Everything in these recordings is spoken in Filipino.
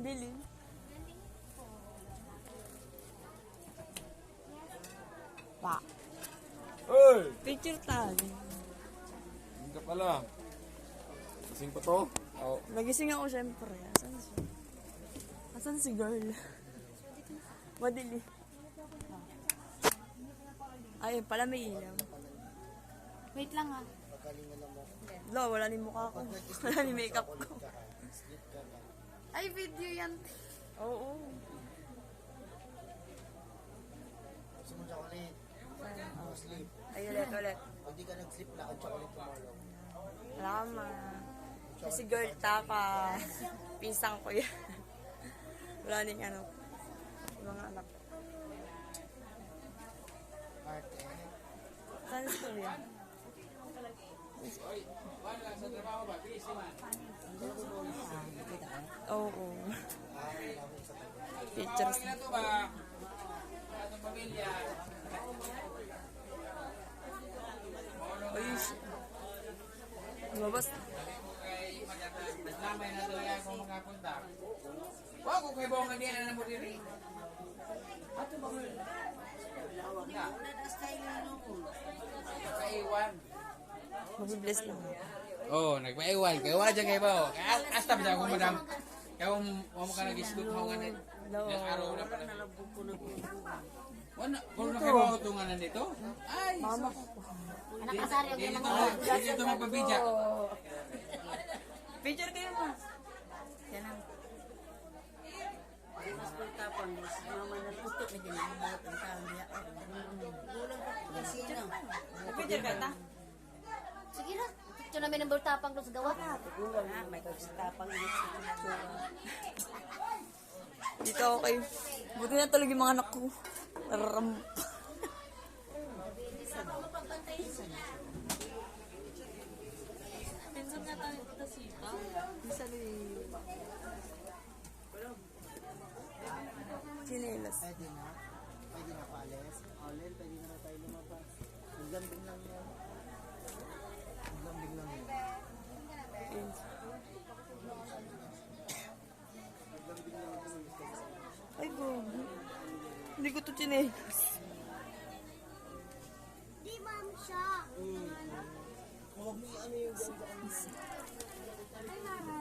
Bilin. Pa. Hey! Picture tayo. Hindi ka pala. Kasing pa to? Oo. Nagising ako syempre. Asan siya? Asan si girl? Madili. Ayun pala may ilaw. Wait lang ha. Lo, wala ni mukha ko. Wala ni makeup ko. Ay, video yan. Oo. Gusto mo chocolate? Sleep. Ay, ulit. Pag di ka nag-sleep, lakad chocolate tomorrow. Salamat. Kasi girl taka. Pinsang ko yan. Wala ning ano. Mga anak. Arte. Saan school yan? Oo. Pictures. Ayos. Lumabas. Naglamay na doon yan kung makapunta. Wag ko kayo bawang hindi na mo diri. Ato ba mo? Na. Kaiwan. Mag-bless lang. Oh, nagpaiwan. Kaiwan dyan kayo ba? Hasta ba ako madam? Kaya mo ka nag-isgot mo nga nito. Yung araw na pala. Wala, kung na kayo ba utungan na dito? Ay, Mama ko. Anak kasari yung Dito mga dito magpabidya. Picture kayo ma. Yan ang Picture ka ta? sige na. Ito namin ang bultapang doon sa gawa. Dito ako kayo. Buti na talaga yung mga anak ko. Nararam. Pinsan nga tayo kita sipa. Pinsan ni... Chinelas. Pwede na. Pwede na paalis. Alin, pwede na tayo lumabas. Naglambing lang yan. Naglambing lang yan. Ay, gogo. Hindi ko to chinelas. Di ma'am siya. Huwag mo ano yung ganda ka nisa. Ay, mama.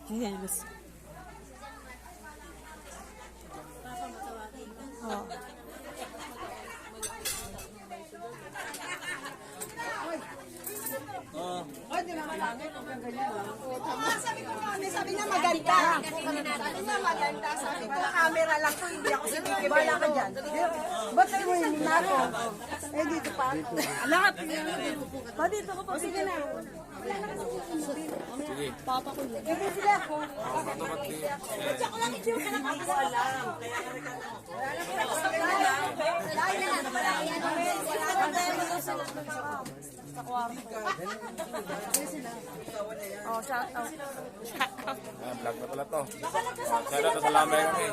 Chinelas. Oh. Sabi niya maganda. Sabi niya maganda. Sabi ko, camera lang ko, hindi ako sige. Bala ka dyan. Ba't kayo mo hindi na ako? Eh, dito pa. Lahat. Pa dito ko pa. Sige na. Sige. Papa ko yun. Eh, sila ako. Ba't Ako lang hindi ko lang ako alam. Sa kwarto. Oh, shout out. Vlog na pala to. Sana to sa lamay kami.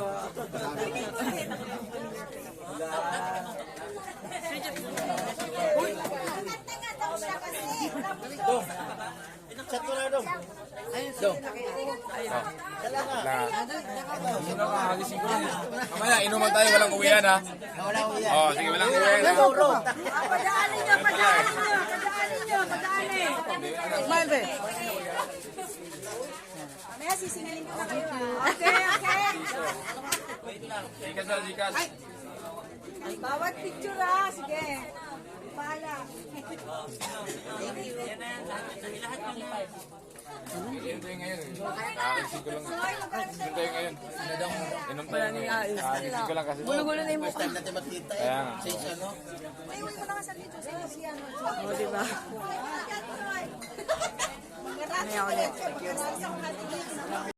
Dong. Chat ko na dong. Dong. Sino ka? Hagising ko lang. Mamaya, inuman tayo. Walang uwian ha. Wala ko yan. Oh, sige, walang uwian ha. Padaanin niyo, padaanin niyo, padaanin niyo, padaanin. Smile, be. Mamaya sisingaling ko na kayo. Okay, okay. Zikas na, zikas. Bawat picture ha, sige. Pala. Inom tayo ngayon eh. Hagising ko lang. Inom tayo ngayon. Inom tayo Wala nang ngayon. ayos. Hagising ko lang kasi. Gulo-gulo na yung First mukha. time natin magkita Kaya eh. nga. Sa ano? Iwan mo na nga sa dito, sa Luciano. Oh, diba? Ano yung ulit? Pagkatapos ko, pagkatapos ko,